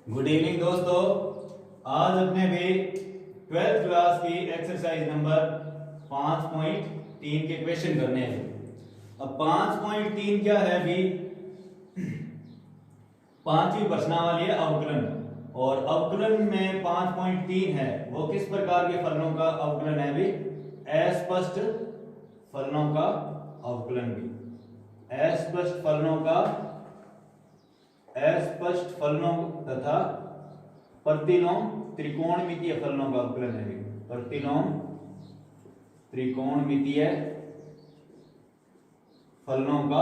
Good evening दोस्तों। आज अपने भी 12th क्लास की एक्सरसाइज नंबर 5.3 के क्वेश्चन करने हैं। अब 5.3 क्या है अभी? पांचवी प्रश्नावली है अवकलन, और अवकलन में 5.3 है वो किस प्रकार के फलनों का अवकलन है भी? अस्पष्ट फलनों का अवकलन भी। अस्पष्ट फलनों तथा प्रतिलोम त्रिकोणमितीय फलनों का अवकलन है। प्रतिलोम त्रिकोणमितीय फलनों का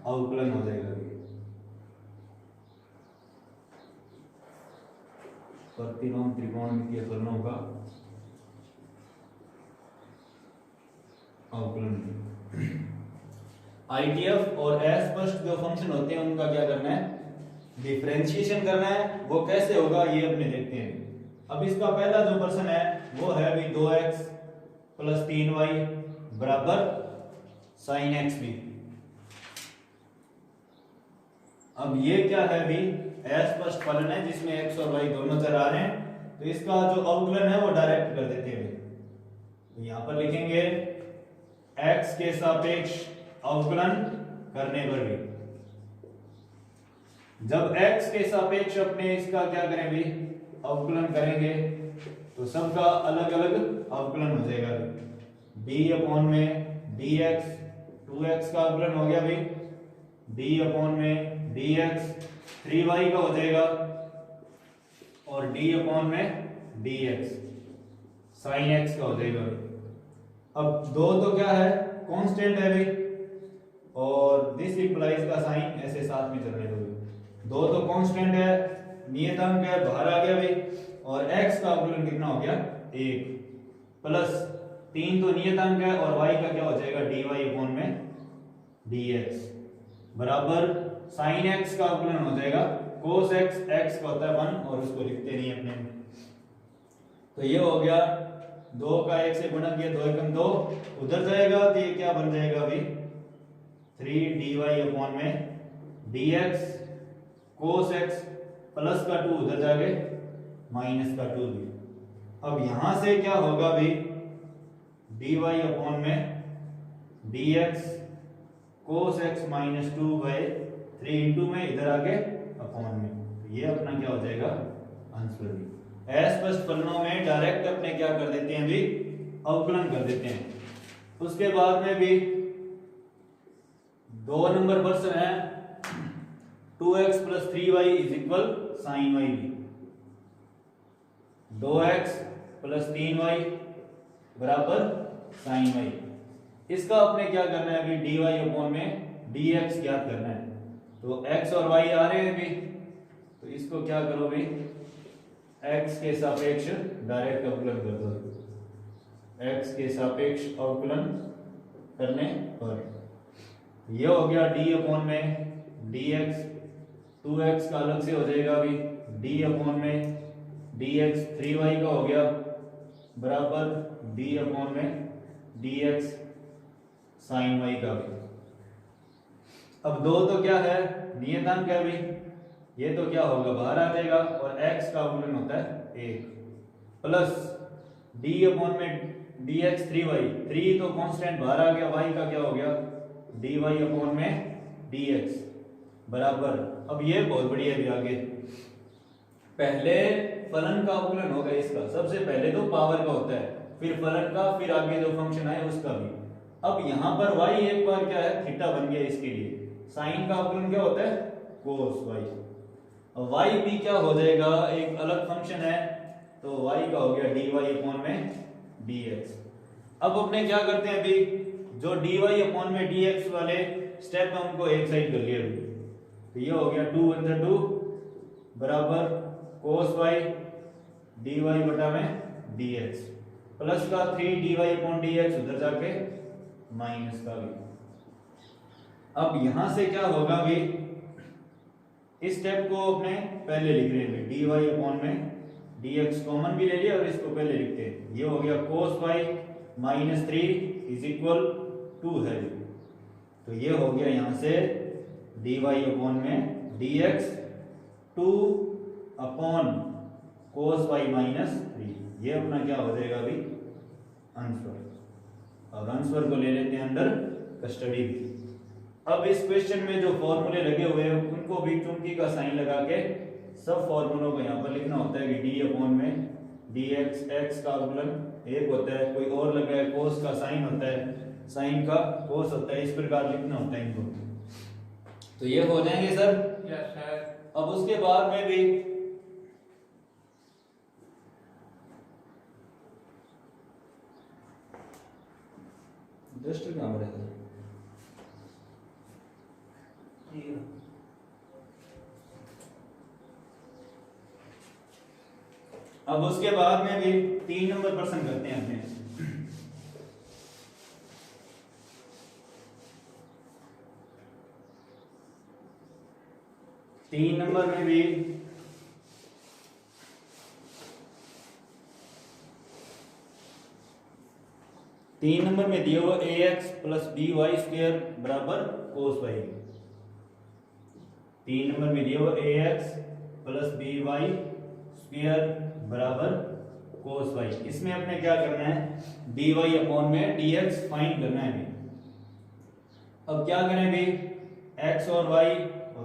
अवकलन हो जाएगा। प्रतिलोम त्रिकोणमितीय फलनों का अवकलन। आईटीएफ और अस्पष्ट जो फंक्शन होते हैं उनका क्या करना है? डिफरेंशिएशन करना है। वो कैसे होगा ये अपने देखते हैं। अब इसका पहला जो प्रश्न है वो है भी 2x + 3y बराबर sin x भी। अब ये क्या है भी? अस्पष्ट फलन है जिसमें x और y दोनों चर आ रहे हैं, तो इसका जो अवकलन है वो डायरेक्ट कर देते हैं। तो यहां पर लिखेंगे x के सापेक्ष अवकलन करने पर भी, जब x के सापेक्ष अपने इसका क्या करें भी? अवकलन करेंगे तो सबका अलग अलग अवकलन हो जाएगा। b में dx 2x का अवकलन हो गया भी, d में dx 3y का हो जाएगा, और d में dx sin x का हो जाएगा। अब दो तो क्या है? कांस्टेंट है भी, और दिस इंप्लाइज का साइन ऐसे साथ में चलने दो। दो तो कांस्टेंट है, नियतांक है, बाहर आ गया भाई, और x का अवकलन कितना हो गया? 1 प्लस 3 तो नियतांक है, और y का क्या हो जाएगा? dy में dx बराबर sin x का अवकलन हो जाएगा cos x, x का होता है 1 और उसको लिखते नहीं अपने। तो ये हो गया 2 का 1 से गुणा किया, 2 एकम 2 उधर जाएगा, तो ये क्या बन जाएगा अभी? 3 dy में dx cos x प्लस का 2 उधर जाके माइनस का 2 भी। अब यहां से क्या होगा भी? dy में dx cos x - 2/3 इंटू में इधर आके अपॉन में, तो ये अपना क्या हो जाएगा? आंसर भी। अस्पष्ट फलनों में डायरेक्ट अपने क्या कर देते हैं भी? अवकलन कर देते हैं। उसके बाद में भी 2 नंबर प्रश्न है 2x + 3y = sin y भी। 2x + 3y बराबर sin y। इसका अपने क्या करना है अभी? dy में dx ज्ञात करना है। तो x और y आ रहे हैं भी, तो इसको क्या करो भी? x के सापेक्ष डायरेक्ट अवकलन कर दो। x के सापेक्ष अवकलन करने पर ये हो गया d में dx 2x का अलग से हो जाएगा अभी, d में dx 3y का हो गया बराबर d में dx sin y का भी। अब दो तो क्या है? नियतांक है भी, ये तो क्या होगा? बाहर आ जाएगा, और x का अवकलन होता है 1 प्लस d में dx 3y, 3 तो कांस्टेंट बाहर आ गया, y का क्या हो गया? dy में dx बराबर। अब ये बहुत बढ़िया भी आगे पहले फलन का अवकलन होगा इसका। सबसे पहले तो पावर का होता है, फिर फलन का, फिर आगे जो फंक्शन आए उसका भी। अब यहां पर y एक बार क्या है? थीटा बन गया इसके लिए। साइन का अवकलन क्या होता है? cos y। अब y भी क्या हो जाएगा? एक अलग फंक्शन है, तो y का हो गया dy में dx। अब अपने क्या करते हैं अभी? जो dy में dx वाले स्टेप है उनको एक साइड कर लिया। तो ये हो गया 2 × 2 बराबर cos y dy बटा में dx प्लस का 3 dy dx उधर जाके माइनस का भी। अब यहां से क्या होगा भी? इस स्टेप को अपने पहले लिख रहे हैं, dy में dx कॉमन भी ले लिया और इसको पहले लिखते हैं। ये हो गया cos y - 3 = 2 है, तो ये हो गया यहां से dy में dx 2 upon cos y minus 3। ये अपना क्या हो जाएगा अभी आंसर, और आंसर को ले लेते हैं अंडर कस्टडी। अब इस क्वेश्चन में जो फॉर्मूले लगे हुए हैं उनको भी चुंबकी का साइन लगा के सब फॉर्मूलों को यहाँ पर लिखना होता है कि d अपॉन में dx, x का अवकलन एक होता है, कोई और लगा है cos का साइन होता है, साइन का cos होता है, इस प्रकार लिखना होता है इनको। तो ये हो जाएंगे सर। Yes sir. अब उसके बाद में भी डस्टर कहाँ रहेगा? अब उसके बाद में भी 3 नंबर प्रश्न करते हैं अपने। तीन नंबर में भी दिया हुआ ax प्लस by स्क्वायर बराबर cos y। 3 नंबर में दिया हुआ ax प्लस by स्क्वायर बराबर cos y। इसमें अपने क्या करना है, dy अपॉन में dx फाइंड करना है। अब क्या करें भी, x और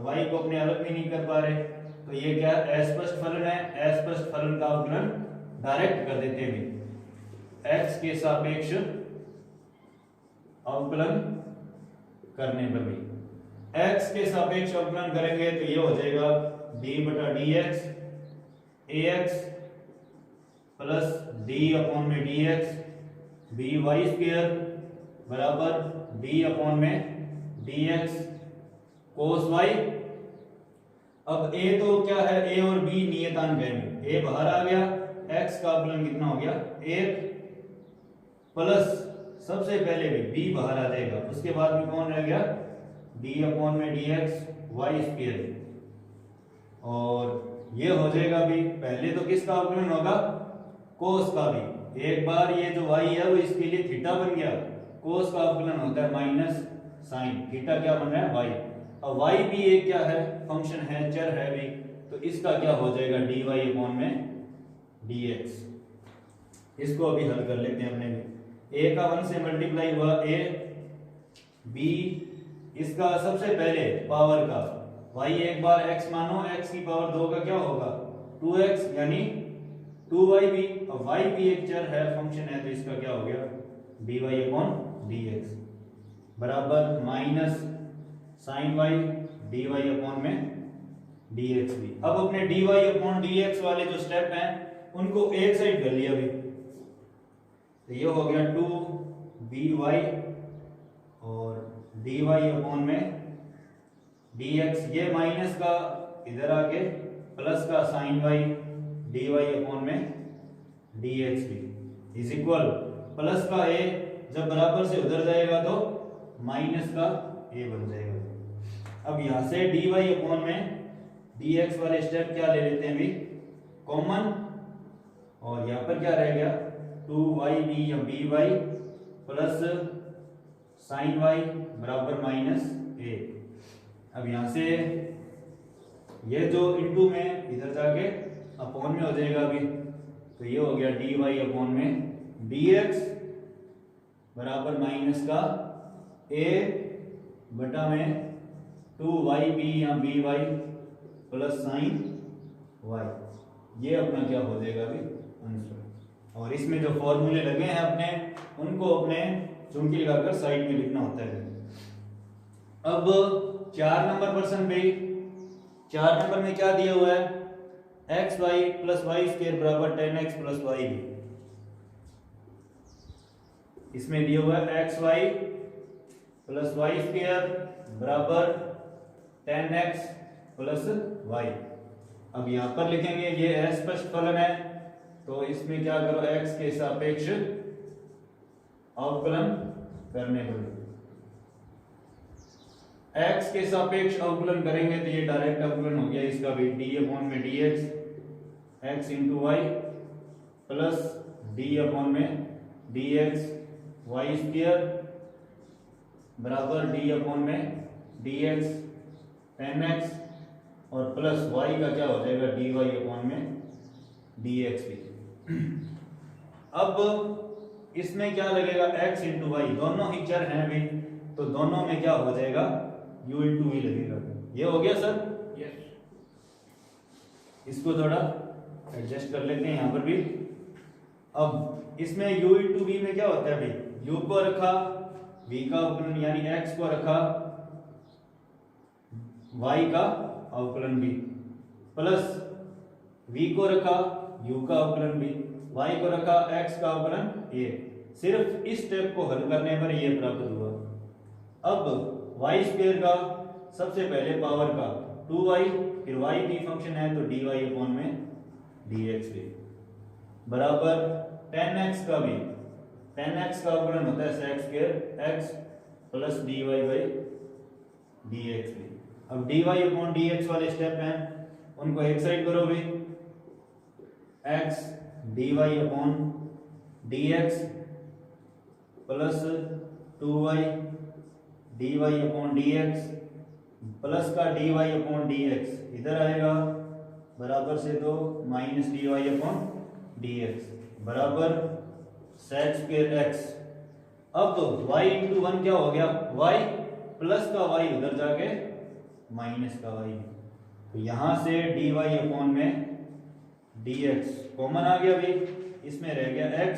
y को अपने अलग भी नहीं कर पा रहे, तो ये क्या अस्पष्ट फलन है, अस्पष्ट फलन का अवकलन डायरेक्ट कर देते हैं। x के सापेक्ष अवकलन करने पर भी x के सापेक्ष अवकलन करेंगे तो ये हो जाएगा d बटा dx ax plus d upon में dx by स्क्वायर बराबर d अपॉन में dx cos y। अब a तो क्या है, a और b नियतांक है, a बाहर आ गया, x का अवकलन कितना हो गया 1 प्लस सबसे पहले भी b बाहर आ जाएगा, उसके बाद में कौन रह गया d अपॉन में dx y स्क्वायर। और ये हो जाएगा भी, पहले तो किसका अवकलन होगा cos का भी, एक बार ये जो y है वो इसके लिए थीटा बन गया, cos का अवकलन होता है माइनस साइन, थीटा क्या बन रहा है y। अब y भी एक क्या है, फंक्शन है, चर है भी, तो इसका क्या हो जाएगा dy अपॉन में dx। इसको अभी हल कर लेते हैं अपने भी। a का 1 से मल्टीप्लाई हुआ a, b इसका सबसे पहले पावर का y एक बार x मानो, x की पावर 2 का क्या होगा 2x यानी 2yb। अब y भी एक चर है, फंक्शन है, तो इसका क्या हो गया dy अपॉन dx बराबर minus sign y dy upon में dx भी। अब अपने dy अपॉन dx वाले जो स्टेप हैं उनको एक साइड कर लिया अभी, तो ये हो गया 2by और dy अपॉन में dx, ये माइनस का इधर आके प्लस का साइन y dy अपॉन में dx भी इज इक्वल प्लस का a जब बराबर से उधर जाएगा तो माइनस का a बन जाएगा। अब यहां से dy अपॉन में dx वाले स्टेप क्या ले लेते हैं भी कॉमन, और यहां पर क्या रह गया 2yb या by प्लस साइन y बराबर माइनस a। अब यहां से ये जो इनटू में इधर जाके अपॉन में हो जाएगा अभी, तो ये हो गया dy अपॉन में dx बराबर माइनस का a बटा में 2yb या by प्लस साइन y। ये अपना क्या हो जाएगा अभी आंसर। और इसमें जो फॉर्मूले लगे हैं अपने उनको अपने चुंबकी लगाकर साइड में लिखना होता है। अब 4 नंबर प्रश्न पे 4 नंबर में क्या दिया हुआ है, X Y plus Y square बराबर 10x प्लस वाई। इसमें दिया हुआ है X Y plus Y square बराबर 10x प्लस वाई। अब यहां पर लिखेंगे ये अस्पष्ट फलन है, तो इसमें क्या करो x के सापेक्ष अवकलन करने पर x के सापेक्ष अवकलन करेंगे तो ये डायरेक्ट अवकलन हो गया इसका भी d अपॉन में dx x into y plus d upon में dx y स्क्वायर बराबर d अपॉन में dx 10x और प्लस y का क्या हो जाएगा dy अपॉन में dx भी। अब इसमें क्या लगेगा x इंटू वाई, दोनों ही चर हैं अभी, तो दोनों में क्या हो जाएगा u इंटू वी लगेगा। ये हो गया सर? यस। इसको थोड़ा एडजस्ट कर लेते हैं यहाँ पर भी। अब इसमें u इंटू वी में क्या होता है अभी, u को रखा, v का अवकलन यानी x को रखा, y का अवकलन भी, प्लस v को रखा, u का अवकलन भी, y को रखा, x का अवकलन a। सिर्फ इस स्टेप को हल करने पर ये प्राप्त हुआ। अब y स्क्वायर का सबसे पहले पावर का 2y, फिर y की फंक्शन है तो dy अपॉन में dx भी बराबर 10x का भी, 10x का अवकलन होता है sec square x plus dy by dx भी। अब dy अपॉन dx वाले स्टेप हैं, उनको एक साइड करो भी, x dy upon dx plus 2y dy upon dx plus का dy अपॉन dx इधर आएगा बराबर से तो माइनस dy अपॉन dx बराबर sec स्क्वायर x। अब तो y इंटू 1 क्या हो गया y प्लस का y उधर जाके माइनस का y, तो यहां से dy अपॉन में dx कॉमन आ गया भाई, इसमें रह गया x,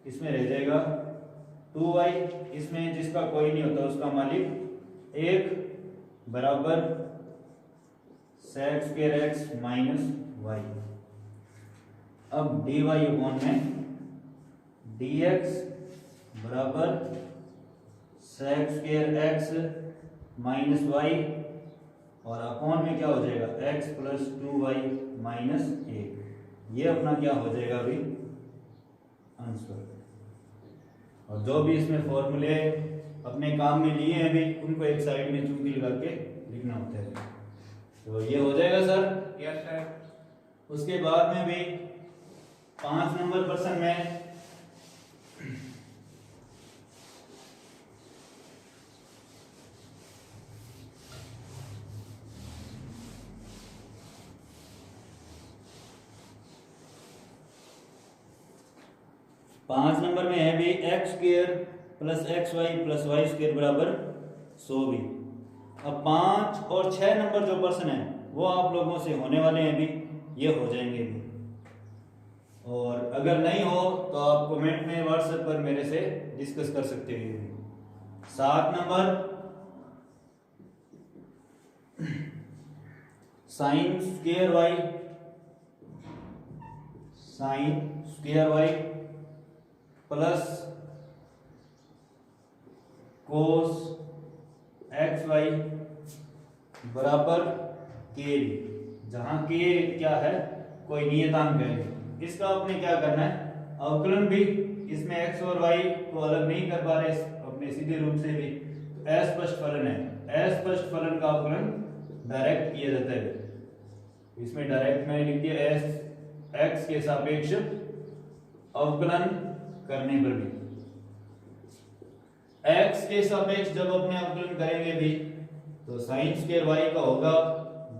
इसमें रह जाएगा 2y, इसमें जिसका कोई नहीं होता उसका मालिक 1 बराबर sec square x minus y। अब dy अपॉन में dx बराबर sec square x minus y और अपॉन में क्या हो जाएगा x प्लस 2y माइनस 1। ये अपना क्या हो जाएगा अभी आंसर। और जो भी इसमें फॉर्मूले अपने काम में लिए हैं अभी उनको एक साइड में चूंकि लगा के लिखना होता है। तो ये हो जाएगा सर? Yes sir. उसके बाद में भी 5 नंबर प्रश्न में है भी x square plus x Y plus Y square बराबर 100 भी। अब 5 और 6 नंबर जो प्रश्न है वो आप लोगों से होने वाले हैं भी, ये हो जाएंगे भी। और अगर नहीं हो तो आप कमेंट में व्हाट्सएप पर मेरे से डिस्कस कर सकते हैं। 7 number sine square y, sine square y plus cos x y बराबर के, जहां के क्या है कोई नियतांक है। इसका आपने क्या करना है अवकलन भी, इसमें x और y को अलग नहीं कर पा रहे अपने सीधे रूप से भी, तो अस्पष्ट फलन है, अस्पष्ट फलन का अवकलन डायरेक्ट किया जाता है। इसमें डायरेक्ट मैंने लिख दिया एस एक्स के सापेक्ष अवकलन करने पर भी, x के सापेक्ष जब अपने अवकलन करेंगे भी तो साइन स्क्वायर y का होगा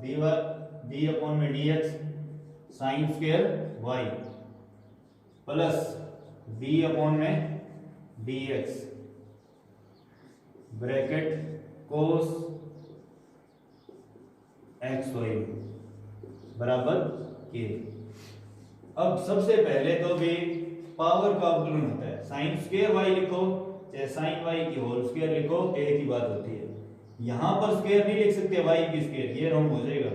d अपॉन में dx sine square y plus b upon में dx bracket cos x y बराबर के। अब सबसे पहले तो भी पावर का अवकलन होता है, साइन स्क्वायर वाई लिखो चाहे साइन वाई की होल स्क्वायर लिखो एक ही बात होती है। यहां पर स्क्वायर नहीं लिख सकते वाई की स्क्वायर, ये रॉन्ग हो जाएगा।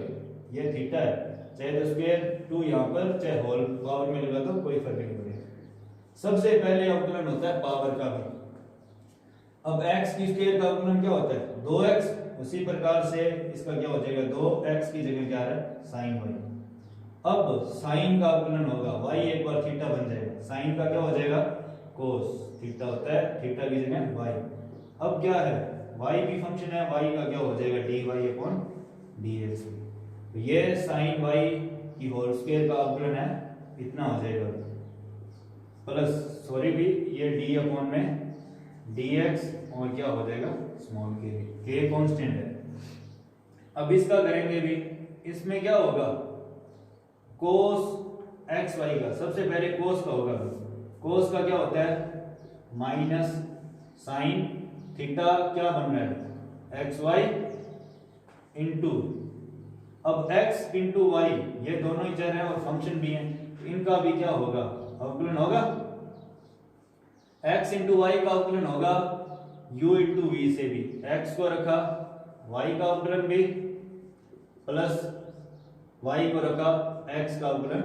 ये थीटा है, चाहे तो स्क्वायर 2 यहां पर चाहे होल पावर में लगा दो कोई फर्क नहीं पड़ेगा। सबसे पहले अवकलन होता है पावर का भी। अब x की स्क्वायर का अवकलन क्या होता है 2x, उसी प्रकार से इसका क्या हो जाएगा 2x की जगह क्या है साइन y। अब साइन का अवकलन होगा y एक बार थीटा बन जाएगा, साइन का क्या हो जाएगा कोस थीटा होता है, थीटा की जगह y। अब क्या है y की फंक्शन है, y का क्या हो जाएगा dy अपॉन dx। तो ये साइन y की होल स्क्वायर का अवकलन है, इतना हो जाएगा प्लस सॉरी भी ये d अपॉन में dx और क्या हो जाएगा स्मॉल k कांस्टेंट है। अब इसका करेंगे भी इसमें क्या होगा, कोस एक्स वाई का, सबसे पहले कोस का होगा। कोस का क्या होता है, माइनस साइन थीटा, क्या बन रहा है, एक्स वाई इंटू, अब x इंटू वाई ये दोनों ही चर हैं और फंक्शन भी हैं, तो इनका भी क्या होगा, अवकलन होगा। x इंटू वाई का अवकलन होगा u इंटू वी से भी, x को रखा, y का अवकलन भी, प्लस y को रखा, x का अवकलन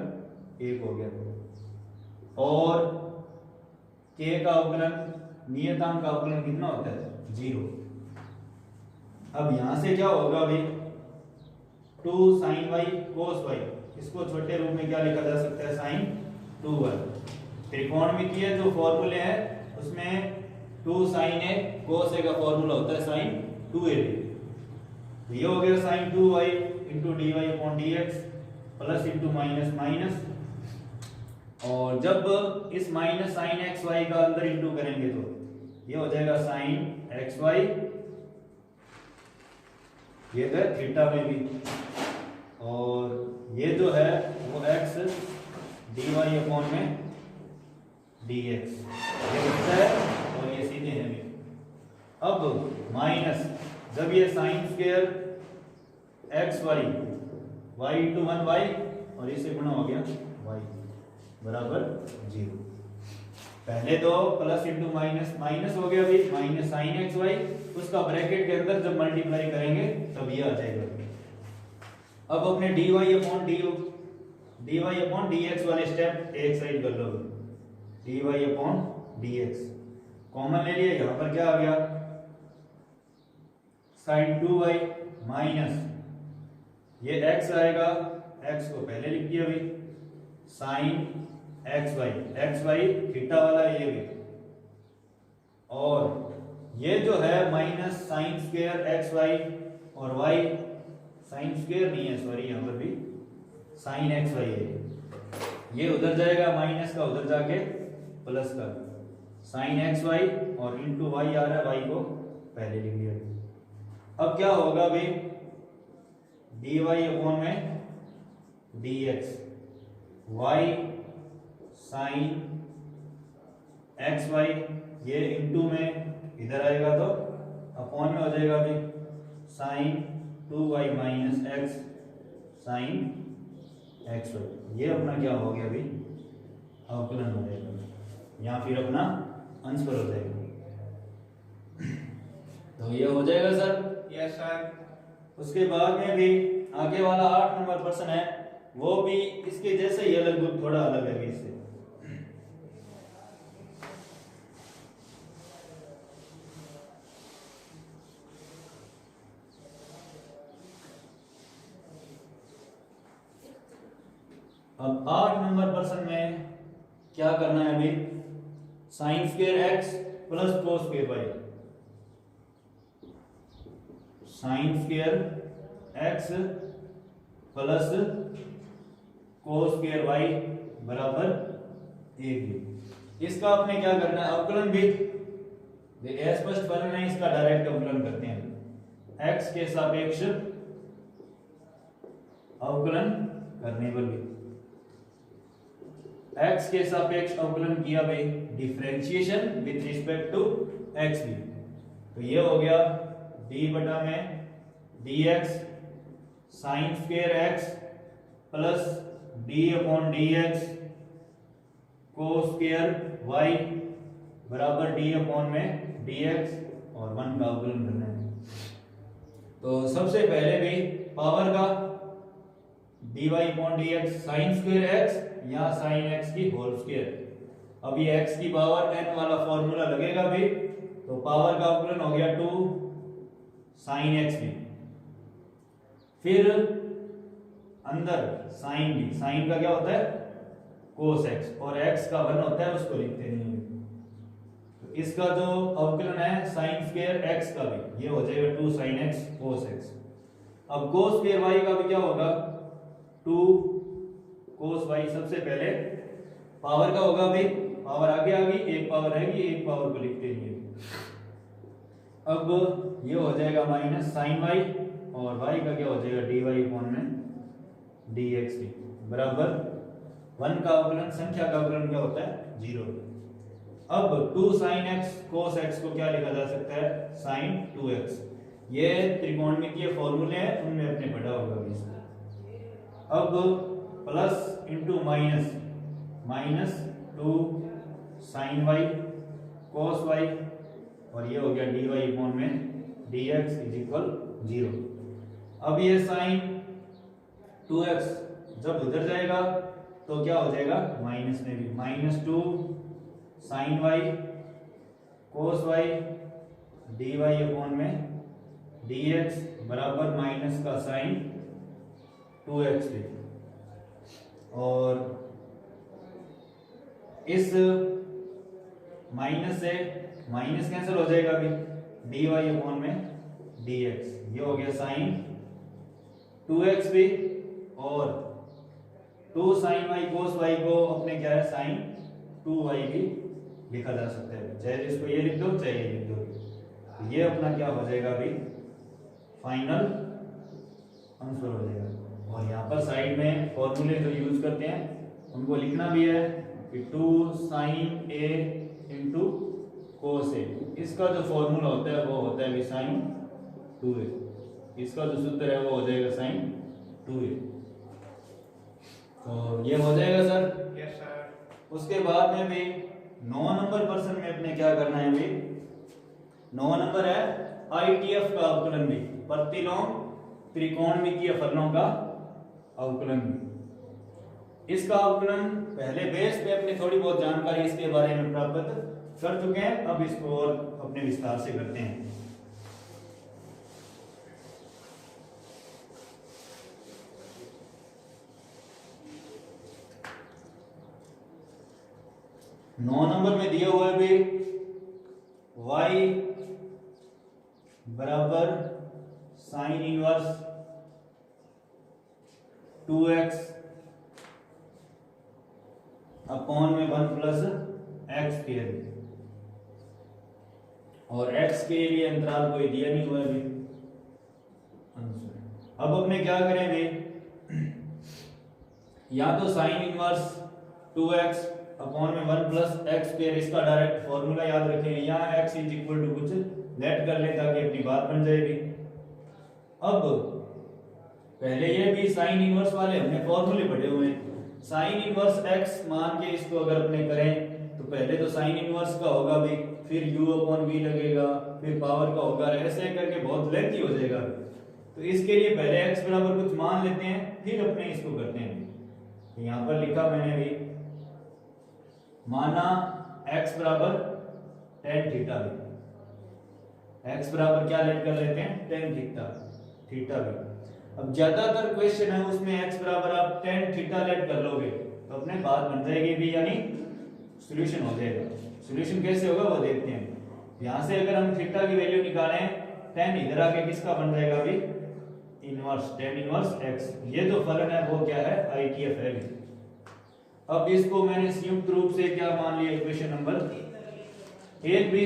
1 हो गया। और k का अवकलन, नियतांक का अवकलन कितना होता है, 0। अब यहां से क्या होगा भाई, 2 sin y cos y, इसको छोटे रूप में क्या लिखा जा सकता है, sin 2y। त्रिकोणमितीय जो फॉर्मूले हैं उसमें 2 sin a cos a का फॉर्मूला होता है sin 2a। तो ये हो गया sin 2y into dy upon dx plus into minus minus, और जब इस माइनस sin x y का अंदर इंटू करेंगे तो ये हो जाएगा sin x y, ये है थीटा में भी, और ये जो है वो x dy अपॉन में dx, ये होता है और ये सीधे हैं भी। अब माइनस, जब ये sine square x y, y into 1y और इससे गुणा हो गया y बराबर 0। पहले तो प्लस इंटू माइनस, माइनस हो गया भाई, माइनस साइन एक्स वाई, उसका ब्रैकेट के अंदर जब मल्टीप्लाई करेंगे तब ये आ जाएगा। अब अपने dy अपॉन dx वाले स्टेप एक साइड कर लो, dy अपॉन dx कॉमन ले लिया, यहां पर क्या आ गया, साइन 2y माइनस ये x आएगा, x को पहले लिख दिया भाई, साइन एक्स वाई थीटा वाला ये भी, और ये जो है minus sine square x y, और y साइन स्क्वायर नहीं है, सॉरी यहां पर भी साइन एक्स वाई है, ये उधर जाएगा, माइनस का उधर जाके प्लस का, साइन एक्स वाई और इंटू वाई आ रहा है, वाई को पहले लिख लिया। अब क्या होगा भाई, dy अपॉन में dx, y sine x y, ये इंटू में इधर आएगा तो अपॉन में हो जाएगा भाई, sine 2y minus x sine x y, ये अपना क्या हो गया भाई, अवकलन हो जाएगा, या फिर अपना आंसर हो जाएगा। तो ये हो जाएगा सर, यस सर। उसके बाद में भी आगे वाला 8 नंबर प्रश्न है, वो भी इसके जैसे ही अलग, थोड़ा अलग है इससे। अब 8 नंबर प्रश्न में क्या करना है अभी, sine square x plus cos square y, sine square x plus cos square y बराबर 1। इसका आपने क्या करना है, अवकलन भी स्पष्ट फलन है, इसका डायरेक्ट अवकलन करते हैं, एक्स के सापेक्ष अवकलन करने पर भी, x के सापेक्ष अवकलन किया भाई, differentiation with respect to x भी, तो ये हो गया d बटा में dx sine square x plus d upon dx cos square y बराबर d अपॉन में dx, और 1 का अवकलन करना है। तो सबसे पहले भी पावर का dy upon dx sine square x या साइन x की होल स्क्वायर, अब ये x की पावर n वाला फॉर्मूला लगेगा भी, तो पावर का अवकलन हो गया 2 साइन x भी, फिर अंदर साइन भी, साइन का क्या होता है कोस x, और x का 1 होता है, उसको लिखते नहीं है, तो इसका जो अवकलन है साइन स्क्वायर x का भी, ये हो जाएगा 2 साइन x कोस x। अब कोस स्क्वायर y का भी क्या होगा, 2 कोस y, सबसे पहले पावर का होगा भाई, पावर आगे आ गई, एक पावर रहेगी, एक पावर को लिखते नहीं है। अब ये हो जाएगा माइनस साइन y, और y का क्या हो जाएगा dy अपॉन में dx भी बराबर 1 का अवकलन, संख्या का अवकलन क्या होता है 0। अब 2 sin x cos x को क्या लिखा जा सकता है sin 2x। ये त्रिकोणमितीय फॉर्मूले हैं, उनमें अपने पढ़ा होगा भी इसको। अब plus into minus, minus 2 sin y cos y, और ये हो गया dy अपॉन में dx इज इक्वल 0। अब ये sin 2x जब उधर जाएगा तो क्या हो जाएगा माइनस में भी, minus 2 sin y cos y dy upon में dx बराबर माइनस का sin 2x भी। और इस माइनस से माइनस कैंसिल हो जाएगा अभी, dy अपॉन में dx, ये हो गया sin 2x भी, और 2 sin y cos y को अपने क्या है sin 2y भी लिखा जा सकता है, चाहे इसको ये लिख दो चाहे ये लिख दो। ये अपना क्या हो जाएगा अभी फाइनल आंसर हो जाएगा। और यहाँ पर साइड में फॉर्मूले जो यूज करते हैं उनको लिखना भी है कि 2 sin a into cos a, इसका जो फॉर्मूला होता है वो होता है भी sin 2a, इसका जो सूत्र है वो हो जाएगा sin 2a। तो ये हो जाएगा सर। Yes sir. उसके बाद में भी 9 नंबर प्रश्न में अपने क्या करना है भी, 9 नंबर है ITF का अवकलन भी, प्रतिलोम त्रिकोणमितीय फलनों का अवकलन भी। इसका अवकलन पहले बेस पे अपने थोड़ी बहुत जानकारी इसके बारे में प्राप्त कर चुके हैं, अब इसको और अपने विस्तार से करते हैं। नौ नंबर में दिया हुआ है भी y बराबर साइन इनवर्स 2x अपॉन में 1 प्लस एक्स स्क्वायर, और x के लिए अंतराल कोई दिया नहीं हुआ है भी। अब अपने क्या करेंगे, या तो साइन इनवर्स 2x अपॉन में 1 प्लस एक्स स्क्वायर, इसका डायरेक्ट फॉर्मूला याद रखें, यहाँ x इज इक्वल टू कुछ लेट कर ले ताकि अपनी बात बन जाएगी। अब पहले ये भी साइन इनवर्स वाले हमने फॉर्मूले पढ़े हुए हैं, साइन इनवर्स x मान के इसको अगर अपने करें तो पहले तो साइन इनवर्स का होगा भी, फिर u अपॉन v लगेगा, फिर पावर का होगा, ऐसे करके बहुत लेंथी हो जाएगा। तो इसके लिए पहले x बराबर कुछ मान लेते हैं, फिर अपने इसको करते हैं। तो यहाँ पर लिखा मैंने भी, माना x बराबर tan थीटा भी, x बराबर क्या लेट कर लेते हैं tan थीटा भी। अब ज्यादातर क्वेश्चन है उसमें x बराबर आप tan थीटा लेट कर लोगे तो अपने बात बन जाएगी भी, यानी सॉल्यूशन हो जाएगा। सॉल्यूशन कैसे होगा वो देखते हैं। यहां से अगर हम थीटा की वैल्यू निकालें, tan इधर आके किसका बन जाएगा अभी इनवर्स, tan इनवर्स x। ये जो फलन है वो क्या है ITF है भी। अब इसको मैंने संयुक्त रूप से क्या मान लिया, इक्वेशन नंबर 1 भी।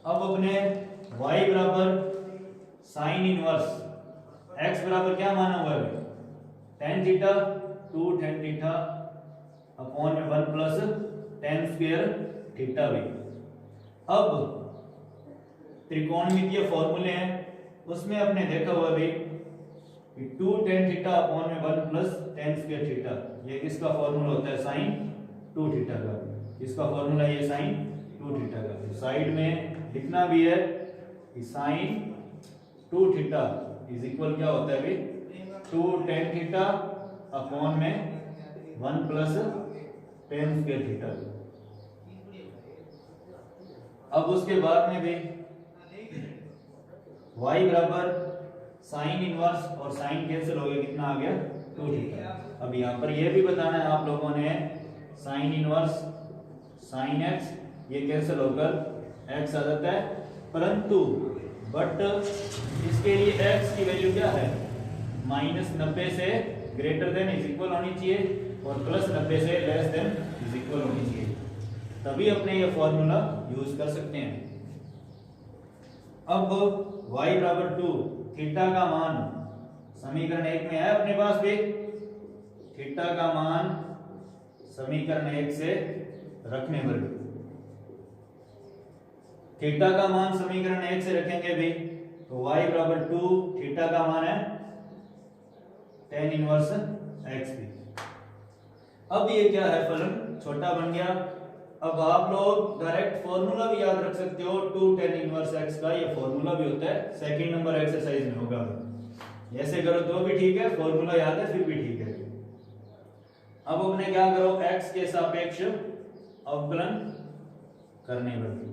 अब अपने y बराबर साइन इनवर्स x बराबर क्या माना हुआ है tan theta, 2 tan theta upon में 1 प्लस tan स्क्वायर थीटा भी। अब त्रिकोणमितीय फॉर्मूले हैं उसमें अपने देखा हुआ भी 2 tan थीटा अपॉन में 1 प्लस tan स्क्वायर थीटा, ये किसका फॉर्मूला होता है sin 2 थीटा का। इसका फॉर्मूला ये sin 2 थीटा का। साइड में लिखना भी है कि sin 2 थीटा इज इक्वल क्या होता है भी 2 tan थीटा अपॉन में 1 प्लस tan स्क्वायर थीटा। अब उसके बाद में भी y बराबर साइन इनवर्स और साइन कैंसिल हो गया, कितना आ गया 2 थीटा। अब यहाँ पर यह भी बताना है आप लोगों ने, साइन इनवर्स साइन x ये कैंसिल होकर x आ जाता है, परंतु बट इसके लिए x की वैल्यू क्या है -90 से ग्रेटर देन इज इक्वल होनी चाहिए और +90 से लेस देन इज इक्वल होनी चाहिए, तभी अपने ये फॉर्मूला यूज कर सकते हैं। अब y बराबर 2 थीटा का मान समीकरण 1 में है अपने पास भी थीटा का मान समीकरण 1 से रखने पर भी, थीटा का मान समीकरण 1 से रखेंगे भी तो y बराबर 2, थीटा का मान है tan इनवर्स x भी। अब ये क्या है, फलन छोटा बन गया। अब आप लोग डायरेक्ट फॉर्मूला भी याद रख सकते हो 2 tan इनवर्स x का, ये फॉर्मूला भी होता है, सेकंड नंबर एक्सरसाइज में होगा। ऐसे करो तो भी ठीक है, फॉर्मूला याद है फिर भी ठीक है। अब अपने क्या करो, x के सापेक्ष अवकलन करने पर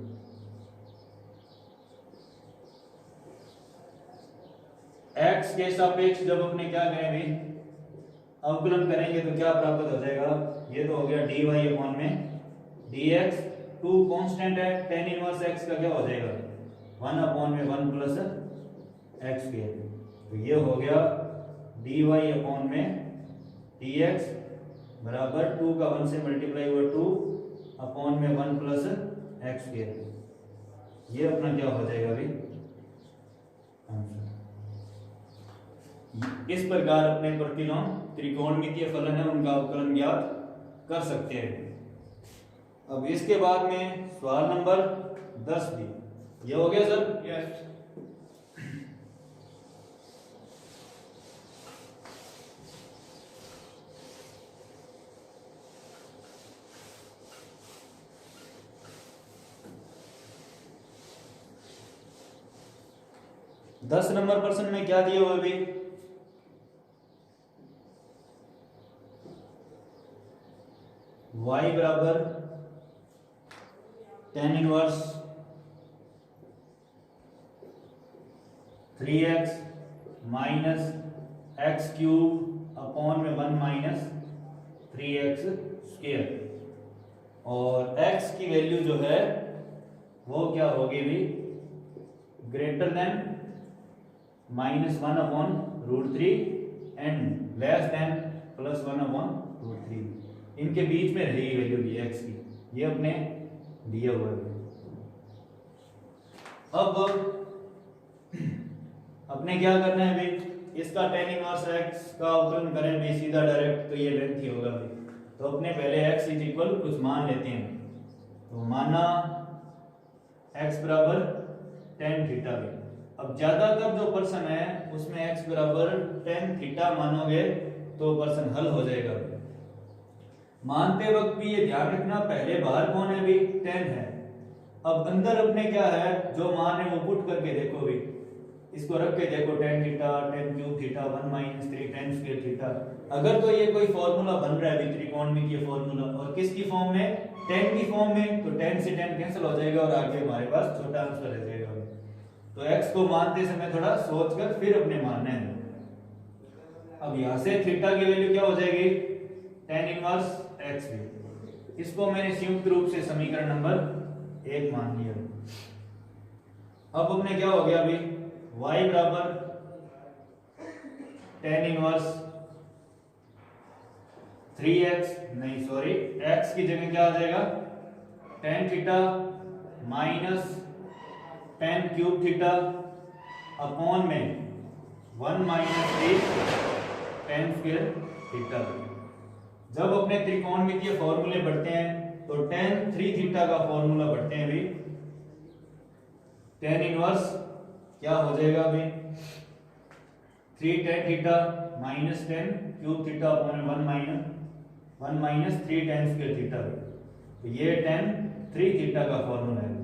x के सापेक्ष जब अपने क्या करेंगे अवकलन करेंगे तो क्या प्राप्त हो जाएगा, ये तो हो गया dy अपॉन में dx, 2 कांस्टेंट है, tan इनवर्स x का क्या हो जाएगा 1 अपॉन में 1 प्लस x स्क्वायर, तो ये हो गया dy अपॉन में dx बराबर 2 का 1 से मल्टीप्लाई हुआ 2 अपॉन में 1 प्लस x स्क्वायर। ये अपना क्या हो जाएगा अभी आंसर। इस प्रकार अपने प्रतिलोम त्रिकोणमितीय फलन है उनका अवकलन ज्ञात कर सकते हैं। अब इसके बाद में सवाल नंबर 10 भी, ये हो गया सर? यस। दस नंबर प्रश्न में क्या दिया हुआ अभी, y बराबर tan inverse 3x minus x cube upon में 1 माइनस 3x स्क्वायर, और x की वैल्यू जो है वो क्या होगी भी greater than -1 upon √3 and less than +1 upon √3, इनके बीच में रहेगी वैल्यू भी x की, ये अपने दिया हुआ है। अब अपने क्या करना है भाई, इसका tan इनवर्स x का अवकलन करें भाई सीधा डायरेक्ट, तो ये लेंथ ही होगा भाई। तो अपने पहले x इज इक्वल कुछ मान लेते हैं, तो माना x बराबर tan थीटा भी। अब ज्यादातर जो प्रश्न है उसमें x बराबर tan थीटा मानोगे तो प्रश्न हल हो जाएगा। मानते वक्त भी ये ध्यान रखना पहले बाहर कौन है भी tan है, अब अंदर अपने क्या है जो मान है वो पुट करके देखो भी, इसको रख के देखो tan theta tan cube theta 1 minus 3 tan square theta. अगर तो ये कोई फॉर्मूला बन रहा है त्रिकोणमितीय फॉर्मूला और किसकी फॉर्म में tan की फॉर्म में, तो tan से tan कैंसिल हो जाएगा और आगे हमारे पास छोटा आंसर रह जाएगा। तो x को मानते समय थोड़ा सोचकर फिर अपने मानना है। अब यहां से थीटा की वैल्यू क्या हो जाएगी tan इनवर्स x भी, इसको मैंने संयुक्त रूप से समीकरण नंबर 1 मान लिया। अब अपने क्या हो गया अभी y बराबर tan इनवर्स 3x, नहीं सॉरी x की जगह क्या आ जाएगा tan theta minus tan cube theta upon में 1 माइनस 3 tan स्क्वायर थीटा। जब अपने त्रिकोणमितीय फॉर्मूले बढ़ते हैं तो tan 3 थीटा का फॉर्मूला बढ़ते हैं भी, tan इनवर्स क्या हो जाएगा अभी 3 tan theta minus tan cube theta upon में 1 माइनस 3 tan स्क्वायर थीटा। तो ये tan 3 थीटा का फॉर्मूला है,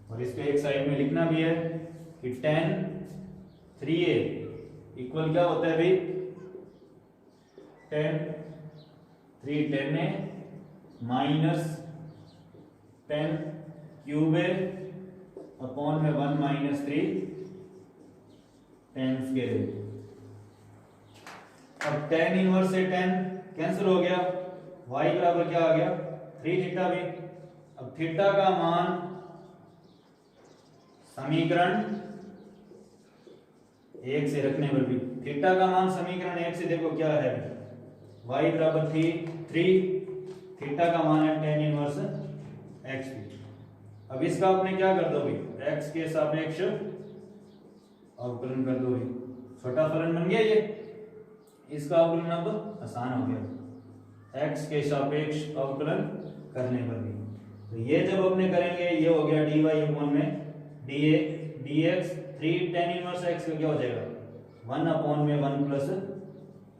और इसको एक साइड में लिखना भी है कि tan 3a इक्वल क्या होता है भाई tan 3 tan a minus tan cube a upon में 1 माइनस 3 tan स्क्वायर। अब tan इनवर्स से tan कैंसिल हो गया, y बराबर क्या आ गया 3 थीटा भी। अब थीटा का मान समीकरण 1 से रखने पर भी, थीटा का मान समीकरण 1 से देखो क्या है y बराबर 3, थीटा का मान है tan इनवर्स x भी। अब इसका आपने क्या कर दो भाई x के सापेक्ष अवकलन कर दो भाई, छोटा फलन बन गया ये। इसका अवकलन अब आसान हो गया x के सापेक्ष अवकलन करने पर भी। तो ये जब अपने करेंगे ये हो गया dy अपॉन में dx 3 tan इनवर्स x का क्या हो जाएगा 1 अपॉन में 1 प्लस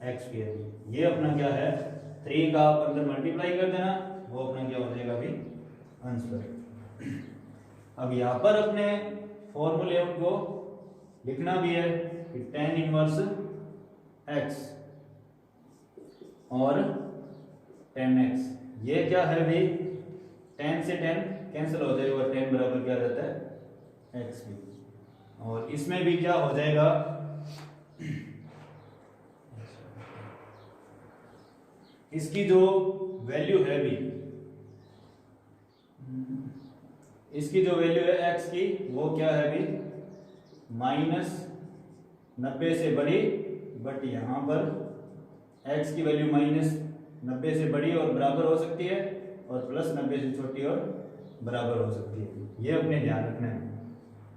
एक्स स्क्वायर। ये अपना क्या है 3 का आप अंदर मल्टीप्लाई कर देना, वो अपना क्या हो जाएगा अभी आंसर। अब यहाँ पर अपने फॉर्मूले उनको लिखना भी है कि tan इनवर्स x और tan x, ये क्या है भाई tan से tan कैंसिल हो जाएगा और tan बराबर क्या रहता है x भी। और इसमें भी क्या हो जाएगा इसकी जो वैल्यू है भी, इसकी जो वैल्यू है x की वो क्या है भी -90 से बड़ी, बट यहाँ पर x की वैल्यू -90 से बड़ी और बराबर हो सकती है और +90 से छोटी और बराबर हो सकती है। ये अपने ध्यान रखना है।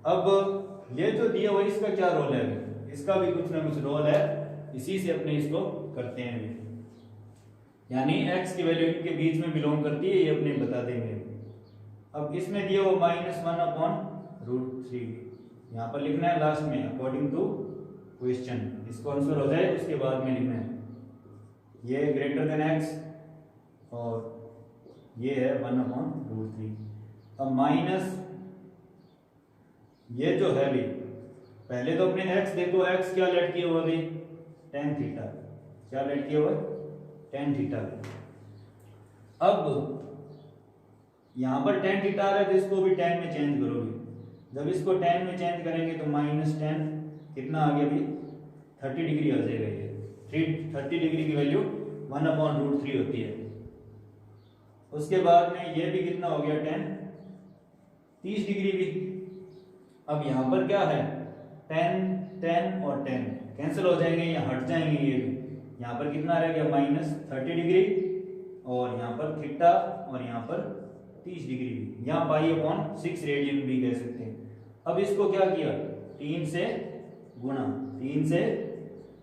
अब ये जो दिया हुआ इसका क्या रोल है, इसका भी कुछ ना कुछ रोल है, इसी से अपने इसको करते हैं। यानी x की वैल्यू इनके बीच में बिलोंग करती है, ये अपने बता देंगे। अब इसमें दिया वो -1/√3 यहाँ पर लिखना है लास्ट में अकॉर्डिंग टू क्वेश्चन। इसको आंसर हो जाए उसके बाद में लिखना है ये ग्रेटर देन x और ये है 1/√3। अब माइनस ये जो है भी, पहले तो अपने x देखो, x क्या लेट किया हुआ भी tan थीटा, क्या लेट किया हुआ tan थीटा। अब यहां पर tan थीटा आ रहा है तो इसको भी tan में चेंज करोगे। जब इसको tan में चेंज करेंगे तो -tan कितना आ गया भी 30 डिग्री आ जाएगा। ये 30 डिग्री की वैल्यू 1/√3 होती है। उसके बाद में ये भी कितना हो गया tan 30 डिग्री भी। अब यहाँ पर क्या है tan और tan कैंसिल हो जाएंगे या हट जाएंगे। ये यहाँ पर कितना रह गया -30 डिग्री और यहाँ पर थीटा और यहाँ पर 30 डिग्री भी, यहाँ π/6 रेडियन भी कह सकते हैं। अब इसको क्या किया 3 से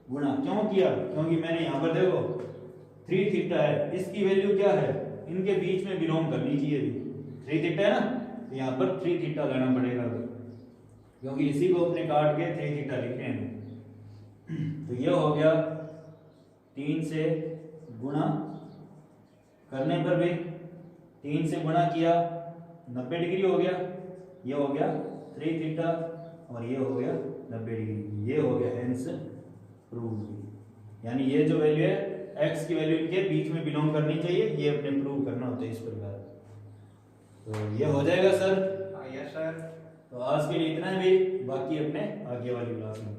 गुणा क्यों किया, क्योंकि मैंने यहाँ पर देखो 3 थीटा है, इसकी वैल्यू क्या है इनके बीच में बिलोंग करनी चाहिए। 3 थीटा है ना, तो यहाँ पर 3 थीटा लाना पड़ेगा क्योंकि इसी को अपने काट के 3 थीटा लिखने हैं। तो ये हो गया 3 से गुणा करने पर भी 3 से गुणा किया 90 डिग्री हो गया, ये हो गया 3 थीटा और ये हो गया 90 डिग्री। ये हो गया हेंस प्रूव। यानी ये जो वैल्यू है x की वैल्यू इनके बीच में बिलोंग करनी चाहिए, ये अपने प्रूव करना होता है इस प्रकार। तो ये हो जाएगा सर। Yes sir. तो आज के लिए इतना ही, बाकी अपने आगे वाली क्लास में